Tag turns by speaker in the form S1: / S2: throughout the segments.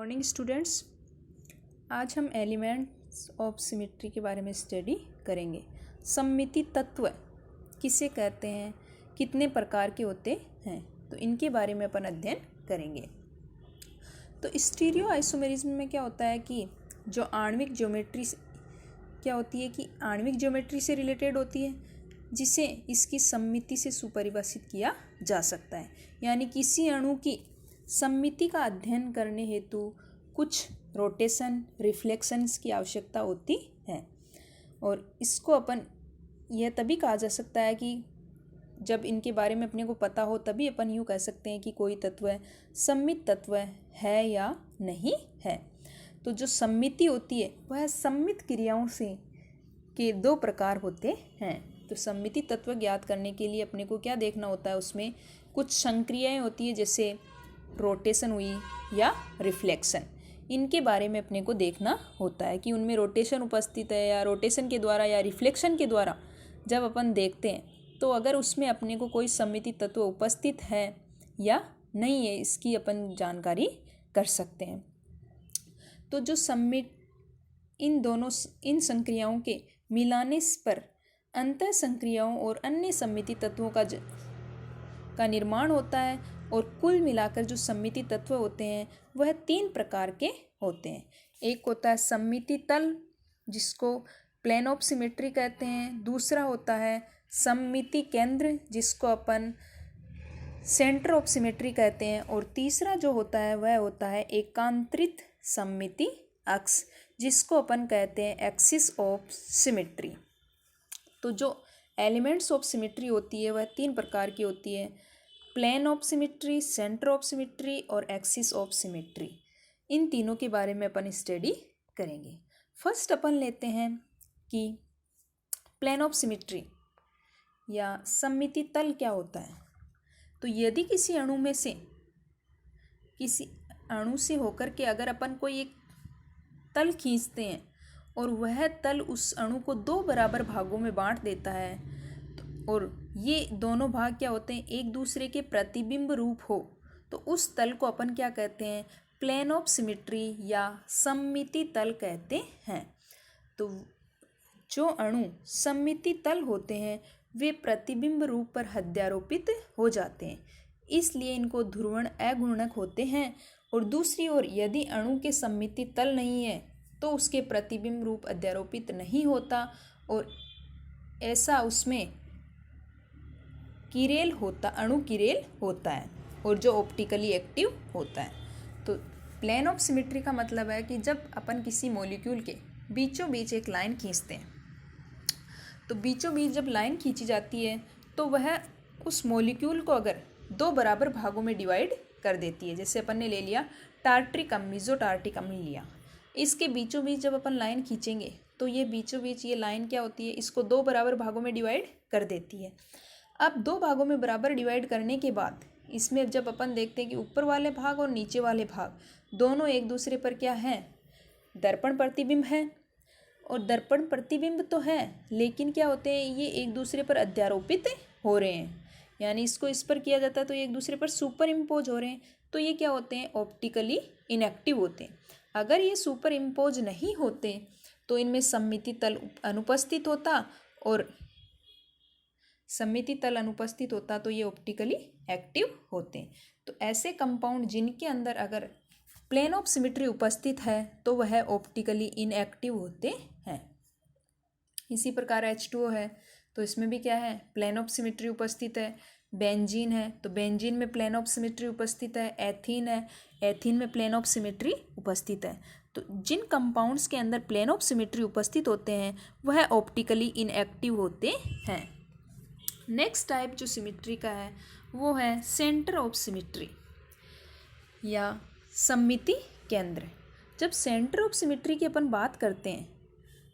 S1: Morning students. आज हम elements of symmetry के बारे में स्टडी करेंगे। सममिति तत्व किसे कहते हैं, कितने प्रकार के होते हैं, तो इनके बारे में अपन अध्ययन करेंगे। तो स्टीरियो आइसोमेरिज्म में क्या होता है कि जो आणविक ज्योमेट्री क्या होती है कि आणविक ज्योमेट्री से रिलेटेड होती है, जिसे इसकी सममिति से सुपरिभाषित किया जा सकता है। यानी किसी अणु की सममिति का अध्ययन करने हेतु कुछ रोटेशन रिफ्लेक्शंस की आवश्यकता होती है, और इसको अपन यह तभी कहा जा सकता है कि जब इनके बारे में अपने को पता हो, तभी अपन यूँ कह सकते हैं कि कोई तत्व सममित तत्व है या नहीं है। तो जो सममिति होती है वह सममित क्रियाओं से के दो प्रकार होते हैं। तो सममिति तत्व ज्ञात करने के लिए अपने को क्या देखना होता है, उसमें कुछ संक्रियाएं होती है, जैसे रोटेशन हुई या रिफ्लेक्शन। इनके बारे में अपने को देखना होता है कि उनमें रोटेशन उपस्थित है या रोटेशन के द्वारा या रिफ्लेक्शन के द्वारा जब अपन देखते हैं, तो अगर उसमें अपने को कोई सममिति तत्व उपस्थित है या नहीं है, इसकी अपन जानकारी कर सकते हैं। तो जो इन संक्रियाओं के मिलाने पर अंतः संक्रियाओं और अन्य सममिति तत्वों का निर्माण होता है, और कुल मिलाकर जो सममिति तत्व होते हैं वह तीन प्रकार के होते हैं। एक होता है सममिति तल, जिसको प्लेन ऑफ सिमेट्री कहते हैं। दूसरा होता है सममिति केंद्र, जिसको अपन सेंटर ऑफ सिमेट्री कहते हैं। और तीसरा जो होता है वह होता है एकांतरित सममिति अक्ष, जिसको अपन कहते हैं एक्सिस ऑफ सिमेट्री। तो जो एलिमेंट्स ऑफ सिमेट्री होती है वह तीन प्रकार की होती है: plane of symmetry, centre of symmetry और एक्सिस ऑफ सिमेट्री। इन तीनों के बारे में अपन स्टडी करेंगे। फर्स्ट अपन लेते हैं कि प्लेन ऑफ सिमेट्री या सममिति तल क्या होता है। तो यदि किसी अणु से होकर के अगर अपन कोई एक तल खींचते हैं और वह तल उस अणु को दो बराबर भागों में बांट देता है, और ये दोनों भाग क्या होते हैं, एक दूसरे के प्रतिबिंब रूप हो, तो उस तल को अपन क्या कहते हैं, प्लेन ऑफ सिमेट्री या सममिति तल कहते हैं। तो जो अणु सममिति तल होते हैं वे प्रतिबिंब रूप पर अध्यारोपित हो जाते हैं, इसलिए इनको ध्रुवण अघूर्णक होते हैं। और दूसरी ओर यदि अणु के सममिति तल नहीं है तो उसके प्रतिबिंब रूप अध्यारोपित नहीं होता, और ऐसा उसमें किरेल होता, अणु किरेल होता है, और जो ऑप्टिकली एक्टिव होता है। तो प्लेन ऑफ सिमेट्री का मतलब है कि जब अपन किसी मॉलिक्यूल के बीचों बीच एक लाइन खींचते हैं, तो बीचों बीच जब लाइन खींची जाती है तो वह उस मॉलिक्यूल को अगर दो बराबर भागों में डिवाइड कर देती है। जैसे अपन ने ले लिया टार्ट्रिक अम्ल, मेसोटार्टिक अम्ल लिया, इसके बीचों बीच जब अपन लाइन खींचेंगे तो ये बीचों बीच ये लाइन क्या होती है, इसको दो बराबर भागों में डिवाइड कर देती है। अब दो भागों में बराबर डिवाइड करने के बाद इसमें जब अपन देखते हैं कि ऊपर वाले भाग और नीचे वाले भाग दोनों एक दूसरे पर क्या हैं, दर्पण प्रतिबिंब है। और दर्पण प्रतिबिंब तो है, लेकिन क्या होते हैं, ये एक दूसरे पर अध्यारोपित हो रहे हैं, यानी इसको इस पर किया जाता है तो ये एक दूसरे पर सुपर इम्पोज हो रहे हैं। तो ये क्या होते हैं, ऑप्टिकली इनएक्टिव होते हैं। अगर ये सुपर इम्पोज नहीं होते तो इनमें सममिति तल अनुपस्थित होता, और सममिति तल अनुपस्थित होता तो ये ऑप्टिकली एक्टिव होते हैं। तो ऐसे कंपाउंड जिनके अंदर अगर प्लेन ऑफ सिमेट्री उपस्थित है तो वह ऑप्टिकली इनएक्टिव होते हैं। इसी प्रकार H2O है, तो इसमें भी क्या है, प्लेन ऑफ सिमेट्री उपस्थित है। बेंजीन है, तो बेंजीन में प्लेन ऑफ सिमेट्री उपस्थित है। एथीन है, एथीन में प्लेन ऑफ सिमेट्री उपस्थित है। तो जिन कंपाउंड्स के अंदर प्लेन ऑफ सिमेट्री उपस्थित होते हैं वह ऑप्टिकली इनएक्टिव होते हैं। नेक्स्ट टाइप जो सिमेट्री का है वो है सेंटर ऑफ सिमेट्री या सममिति केंद्र। जब सेंटर ऑफ सिमेट्री की अपन बात करते हैं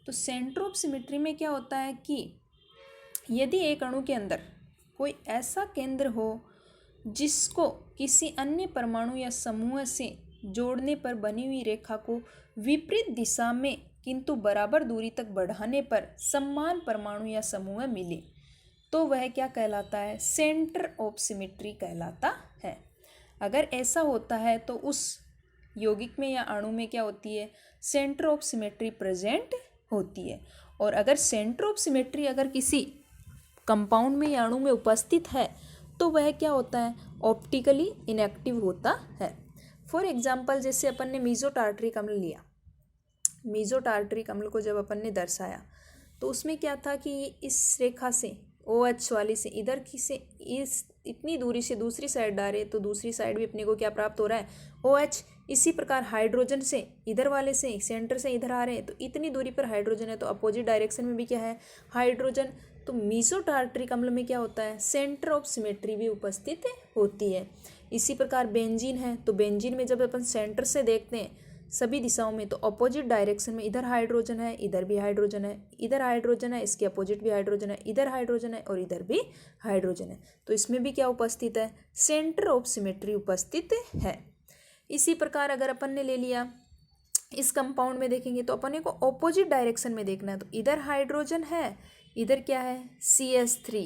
S1: तो सेंटर ऑफ सिमेट्री में क्या होता है कि यदि एक अणु के अंदर कोई ऐसा केंद्र हो जिसको किसी अन्य परमाणु या समूह से जोड़ने पर बनी हुई रेखा को विपरीत दिशा में किंतु बराबर दूरी तक बढ़ाने पर समान परमाणु या समूह मिले, तो वह क्या कहलाता है, सेंटर ऑफ सिमेट्री कहलाता है। अगर ऐसा होता है तो उस यौगिक में या अणु में क्या होती है, सेंटर ऑफ सिमेट्री प्रेजेंट होती है। और अगर सेंटर ऑफ सिमेट्री अगर किसी कंपाउंड में या अणु में उपस्थित है तो वह क्या होता है, ऑप्टिकली इनएक्टिव होता है। फॉर एग्जाम्पल जैसे अपन ने मीजो टार्टरिक अम्ल लिया, मीजो टार्टरिक अम्ल को जब अपन ने दर्शाया तो उसमें क्या था कि इस रेखा से OH वाली से इधर की से इस इतनी दूरी से दूसरी साइड डाले तो दूसरी साइड भी अपने को क्या प्राप्त हो रहा है, OH। इसी प्रकार हाइड्रोजन से इधर वाले से सेंटर से इधर आ रहे हैं तो इतनी दूरी पर हाइड्रोजन है, तो अपोजिट डायरेक्शन में भी क्या है, हाइड्रोजन। तो मीजो टार्टरिक अम्ल में क्या होता है, सेंटर ऑफ सिमेट्री भी उपस्थित होती है। इसी प्रकार बेंजीन है, तो बेंजीन में जब अपन सेंटर से देखते हैं सभी दिशाओं में तो अपोजिट डायरेक्शन में इधर हाइड्रोजन है, इधर भी हाइड्रोजन है, इधर हाइड्रोजन है, इसके अपोजिट भी हाइड्रोजन है, इधर हाइड्रोजन है और इधर भी हाइड्रोजन है। तो इसमें भी क्या उपस्थित है, सेंटर ऑफ सिमेट्री उपस्थित है। इसी प्रकार अगर अपन ने ले लिया इस कंपाउंड में देखेंगे तो अपन को ऑपोजिट डायरेक्शन में देखना है, तो इधर हाइड्रोजन है, इधर क्या है CH3,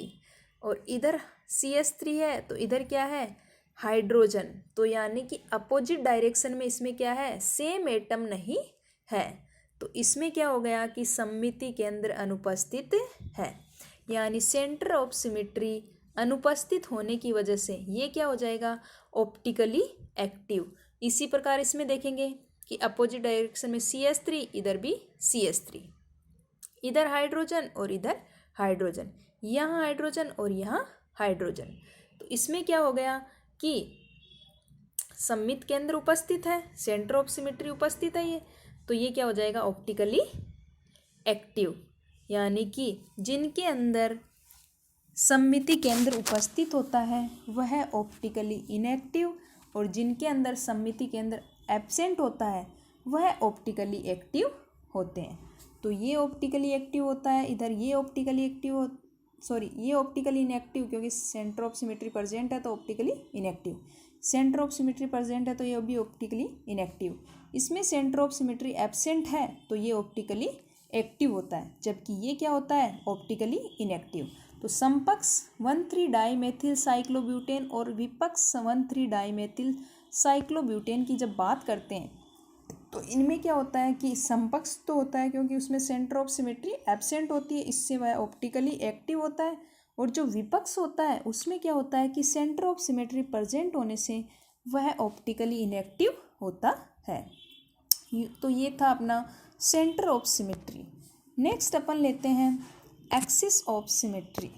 S1: और इधर CH3 है तो इधर क्या है, हाइड्रोजन। तो यानी कि अपोजिट डायरेक्शन में इसमें क्या है, सेम एटम नहीं है। तो इसमें क्या हो गया कि सममिति केंद्र अनुपस्थित है, यानी सेंटर ऑफ सिमेट्री अनुपस्थित होने की वजह से ये क्या हो जाएगा, ऑप्टिकली एक्टिव। इसी प्रकार इसमें देखेंगे कि अपोजिट डायरेक्शन में CH3, इधर भी CH3, इधर हाइड्रोजन और इधर हाइड्रोजन, यहाँ हाइड्रोजन और यहाँ हाइड्रोजन। तो इसमें क्या हो गया कि सममित केंद्र उपस्थित है, सेंटर ऑफ सिमेट्री उपस्थित है ये, तो ये क्या हो जाएगा, ऑप्टिकली एक्टिव। यानी कि जिनके अंदर सममिति केंद्र उपस्थित होता है वह ऑप्टिकली इनएक्टिव, और जिनके अंदर सममिति केंद्र एब्सेंट होता है वह ऑप्टिकली एक्टिव होते हैं। तो ये ऑप्टिकली एक्टिव होता है, इधर ये ऑप्टिकली एक्टिव ये ऑप्टिकली इनएक्टिव, क्योंकि सेंटर ऑफ सिमेट्री प्रेजेंट है तो optically inactive, centre of symmetry present है तो ये भी ऑप्टिकली इनएक्टिव। इसमें सेंटर ऑफ सिमेट्री एब्सेंट है तो ये ऑप्टिकली एक्टिव होता है, जबकि ये क्या होता है, ऑप्टिकली इनएक्टिव। तो समपक्ष 1,3 डाईमेथिल साइक्लोब्यूटेन और विपक्ष 1,3 डाईमेथिल साइक्लोब्यूटेन की जब बात करते हैं तो इनमें क्या होता है कि समपक्ष तो होता है क्योंकि उसमें सेंटर ऑफ सिमेट्री एब्सेंट होती है, इससे वह ऑप्टिकली एक्टिव होता है। और जो विपक्ष होता है उसमें क्या होता है कि सेंटर ऑफ सिमेट्री प्रेजेंट होने से वह ऑप्टिकली इनएक्टिव होता है। तो ये था अपना सेंटर ऑफ सिमेट्री। नेक्स्ट अपन लेते हैं एक्सिस ऑफ सिमेट्री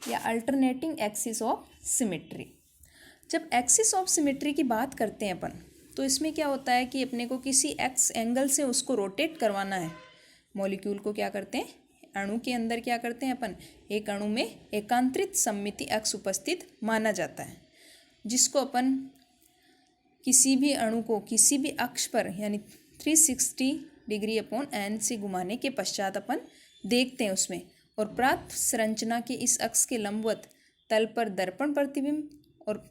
S1: या अल्टरनेटिंग एक्सिस ऑफ सिमेट्री। जब एक्सिस ऑफ सिमेट्री की बात करते हैं अपन तो इसमें क्या होता है कि अपने को किसी एक्स एंगल से उसको रोटेट करवाना है। मॉलिक्यूल को क्या करते हैं, अणु के अंदर क्या करते हैं अपन, एक अणु में एकांतरित सममिति अक्ष उपस्थित माना जाता है, जिसको अपन किसी भी अणु को किसी भी अक्ष पर यानी 360 डिग्री अपॉन n से घुमाने के पश्चात अपन देखते हैं उसमें, और प्राप्त संरचना के इस अक्ष के लंबवत तल पर दर्पण प्रतिबिंब और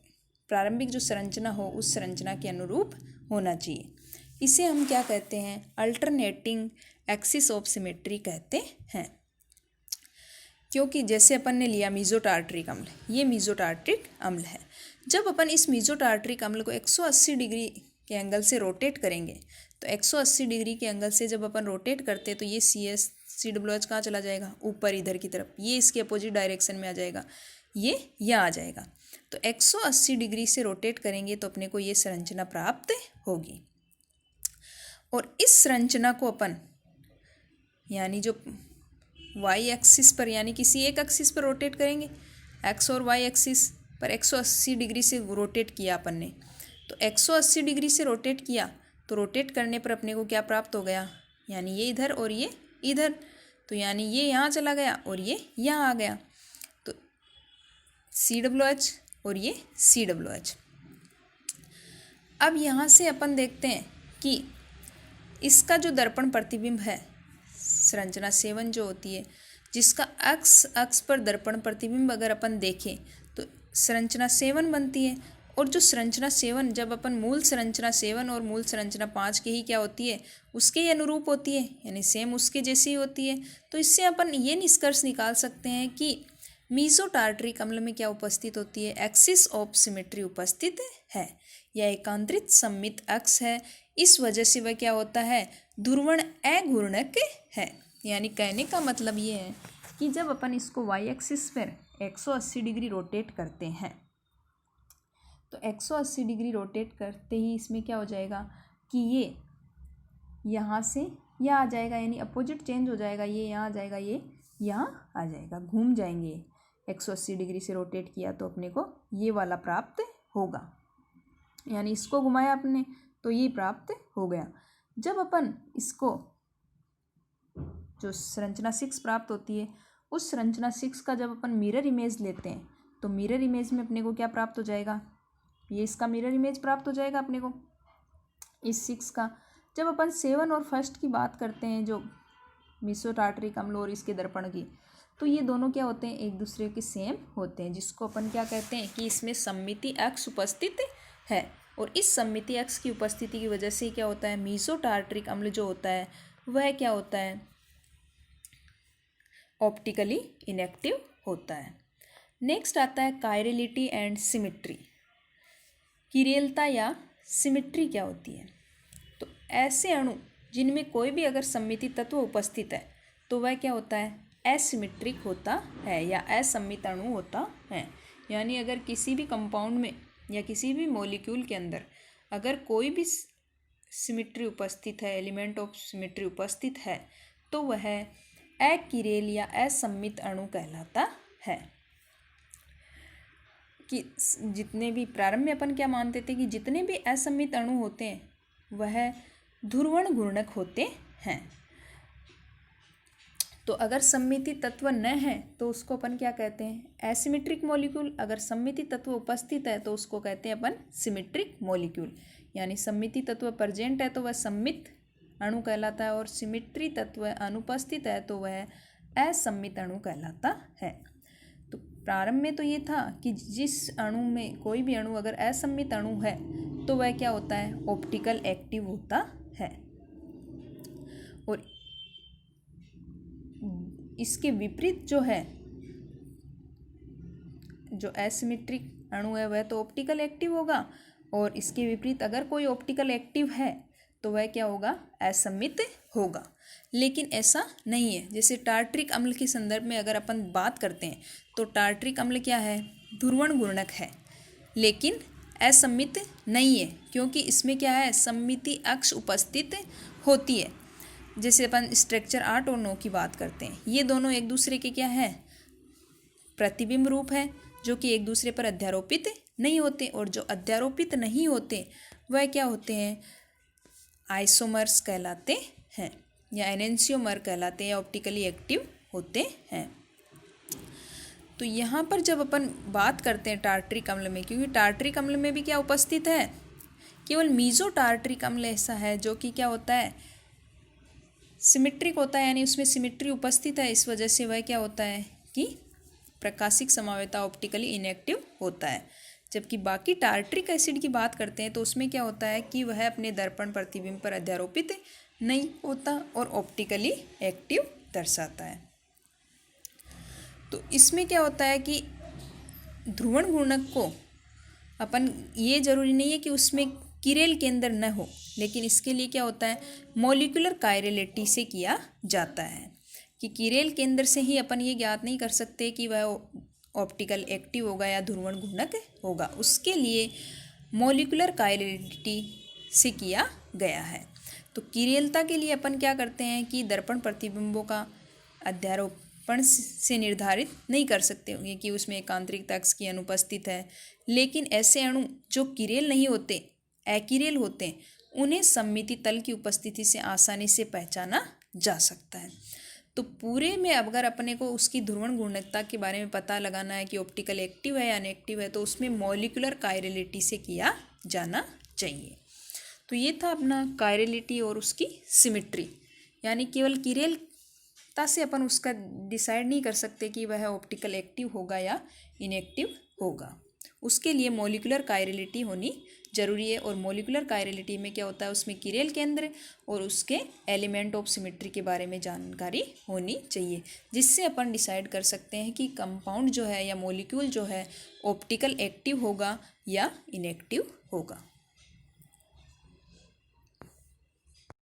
S1: प्रारंभिक जो संरचना हो उस संरचना के अनुरूप होना चाहिए। इसे हम क्या कहते हैं, अल्टरनेटिंग एक्सिस ऑफ सिमेट्री कहते हैं। क्योंकि जैसे अपन ने लिया मीजो टार्टरिक अम्ल, ये मीजो टार्टरिक अम्ल है। जब अपन इस मीजो टार्टरिक अम्ल को 180 डिग्री के एंगल से रोटेट करेंगे तो 180 डिग्री के एंगल से जब अपन रोटेट करते हैं तो ये CH3COOH कहाँ चला जाएगा, ऊपर इधर की तरफ, ये इसके अपोजिट डायरेक्शन में आ जाएगा, ये यहाँ आ जाएगा। तो 180 डिग्री से रोटेट करेंगे तो अपने को ये संरचना प्राप्त होगी। और इस संरचना को अपन यानी जो वाई एक्सिस पर यानी किसी एक एक्सिस पर रोटेट करेंगे, एक्स और वाई एक्सिस पर 180 डिग्री से रोटेट किया अपन ने, तो 180 डिग्री से रोटेट किया तो रोटेट करने पर अपने को क्या प्राप्त हो गया, यानी ये इधर और ये इधर, तो यानी ये यहाँ चला गया और ये यहाँ आ गया, तो COOH और ये COOH। अब यहाँ से अपन देखते हैं कि इसका जो दर्पण प्रतिबिंब है संरचना 7 जो होती है, जिसका अक्ष पर दर्पण प्रतिबिंब अगर अपन देखें तो संरचना 7 बनती है। और जो संरचना 7 जब अपन मूल संरचना 7 और मूल संरचना 5 के ही क्या होती है, उसके ही अनुरूप होती है, यानी सेम उसके जैसी ही होती है। तो इससे अपन ये निष्कर्ष निकाल सकते हैं कि मीजो टार्टरिक अम्ल में क्या उपस्थित होती है, एक्सिस ऑफ सिमेट्री उपस्थित है। या एकांतरित सममित अक्ष है, इस वजह से वह क्या होता है, ध्रुवण अघूर्णक है। यानी कहने का मतलब ये है कि जब अपन इसको वाई एक्सिस पर 180 डिग्री रोटेट करते हैं तो 180 डिग्री रोटेट करते ही इसमें क्या हो जाएगा कि ये यहाँ से यह आ जाएगा, यानी अपोजिट चेंज हो जाएगा, ये यहाँ आ जाएगा, ये यहाँ आ जाएगा, घूम जाएंगे। 180 डिग्री से रोटेट किया तो अपने को ये वाला प्राप्त होगा, यानी इसको घुमाया अपने तो ये प्राप्त हो गया। जब अपन इसको जो संरचना 6 प्राप्त होती है, उस संरचना 6 का जब अपन मिरर इमेज लेते हैं तो मिरर इमेज में अपने को क्या प्राप्त हो जाएगा, ये इसका मिरर इमेज प्राप्त हो जाएगा अपने को इस 6 का। जब अपन 7 और फर्स्ट की बात करते हैं, जो मेसोटार्टरिक अम्ल और इसके दर्पण की, तो ये दोनों क्या होते हैं, एक दूसरे के सेम होते हैं, जिसको अपन क्या कहते हैं कि इसमें सममिति अक्ष उपस्थित है। और इस सममिति अक्ष की उपस्थिति की वजह से क्या होता है, मेसोटार्टरिक अम्ल जो होता है वह क्या होता है, ऑप्टिकली इनएक्टिव होता है। नेक्स्ट आता है कायरलिटी एंड सिमिट्री। किरेलता या सिमिट्री क्या होती है, तो ऐसे अणु जिनमें कोई भी अगर सममिति तत्व उपस्थित है तो वह क्या होता है, एसिमेट्रिक होता है या असममित अणु होता है। यानी अगर किसी भी कंपाउंड में या किसी भी मॉलिक्यूल के अंदर अगर कोई भी सिमिट्री उपस्थित है, एलिमेंट ऑफ सिमिट्री उपस्थित है, तो वह अकिरेल या असममित अणु कहलाता है। कि जितने भी प्रारंभ में अपन क्या मानते थे कि जितने भी असममित अणु होते हैं वह ध्रुवण घूर्णक होते हैं। तो अगर सममिति तत्व न है तो उसको अपन क्या कहते हैं, एसिमेट्रिक मॉलिक्यूल। अगर सममिति तत्व उपस्थित है तो उसको कहते हैं अपन सिमेट्रिक मॉलिक्यूल। यानी सममिति तत्व प्रेजेंट है तो वह सममित अणु कहलाता है, और सिमेट्री तत्व अनुपस्थित है तो वह असममित अणु कहलाता है। तो प्रारंभ में तो ये था कि जिस अणु में कोई भी अणु अगर असममित अणु है तो वह क्या होता है, ऑप्टिकल एक्टिव होता है। और इसके विपरीत जो है, जो एसिमेट्रिक अणु है वह तो ऑप्टिकल एक्टिव होगा, और इसके विपरीत अगर कोई ऑप्टिकल एक्टिव है तो वह क्या होगा, असममित होगा। लेकिन ऐसा नहीं है। जैसे टार्टरिक अम्ल के संदर्भ में अगर अपन बात करते हैं तो टार्टरिक अम्ल क्या है, ध्रुवण घूर्णक है, लेकिन असममित नहीं है, क्योंकि इसमें क्या है, सममिति अक्ष उपस्थित होती है। जैसे अपन स्ट्रक्चर 8 और 9 की बात करते हैं, ये दोनों एक दूसरे के क्या है, प्रतिबिंब रूप है, जो कि एक दूसरे पर अध्यारोपित नहीं होते। और जो अध्यारोपित नहीं होते वह क्या होते हैं, आइसोमर्स कहलाते हैं या एनेंशियोमर कहलाते हैं, या ऑप्टिकली एक्टिव होते हैं। तो यहाँ पर जब अपन बात करते हैं टार्टरिक अम्ल में, क्योंकि टार्टरिक अम्ल में भी क्या उपस्थित है, केवल मेसोटार्टरिक अम्ल ऐसा है जो कि क्या होता है, सिमेट्रिक होता है, यानी उसमें सिमेट्री उपस्थित है। इस वजह से वह क्या होता है कि प्रकाशिक समावेता ऑप्टिकली इनएक्टिव होता है। जबकि बाकी टार्टरिक एसिड की बात करते हैं तो उसमें क्या होता है कि वह अपने दर्पण प्रतिबिंब पर अध्यारोपित नहीं होता और ऑप्टिकली एक्टिव दर्शाता है। तो इसमें क्या होता है कि ध्रुवण घूर्णक को अपन, ये जरूरी नहीं है कि उसमें किरेल केंद्र न हो, लेकिन इसके लिए क्या होता है, मॉलिक्यूलर कायरलिटी से किया जाता है। कि किरेल केंद्र से ही अपन ये ज्ञात नहीं कर सकते कि वह ऑप्टिकल एक्टिव होगा या ध्रुवण घूर्णक होगा, उसके लिए मॉलिक्यूलर कायरलिटी से किया गया है। तो किरेलता के लिए अपन क्या करते हैं कि दर्पण प्रतिबिंबों का अध्यारोपण से निर्धारित नहीं कर सकते होंगे कि उसमें एकांतरिक अक्ष की अनुपस्थित है, लेकिन ऐसे अणु जो किरेल नहीं होते, अकिरेल होते हैं, उन्हें सममिति तल की उपस्थिति से आसानी से पहचाना जा सकता है। तो पूरे में अगर अपने को उसकी ध्रुवण घूर्णकता के बारे में पता लगाना है कि ऑप्टिकल एक्टिव है या अनएक्टिव है, तो उसमें मॉलिक्यूलर कायरलिटी से किया जाना चाहिए। तो ये था अपना कायरलिटी और उसकी सिमेट्री। यानी केवल किरेलता से अपन उसका डिसाइड नहीं कर सकते कि वह ऑप्टिकल एक्टिव होगा या इनएक्टिव होगा, उसके लिए मॉलिक्यूलर कायरलिटी होनी जरूरी है। और मॉलिक्यूलर कायरलिटी में क्या होता है, उसमें किरेल केंद्र और उसके एलिमेंट ऑफ सिमेट्री के बारे में जानकारी होनी चाहिए, जिससे अपन डिसाइड कर सकते हैं कि कंपाउंड जो है या मॉलिक्यूल जो है ऑप्टिकल एक्टिव होगा या इनएक्टिव होगा।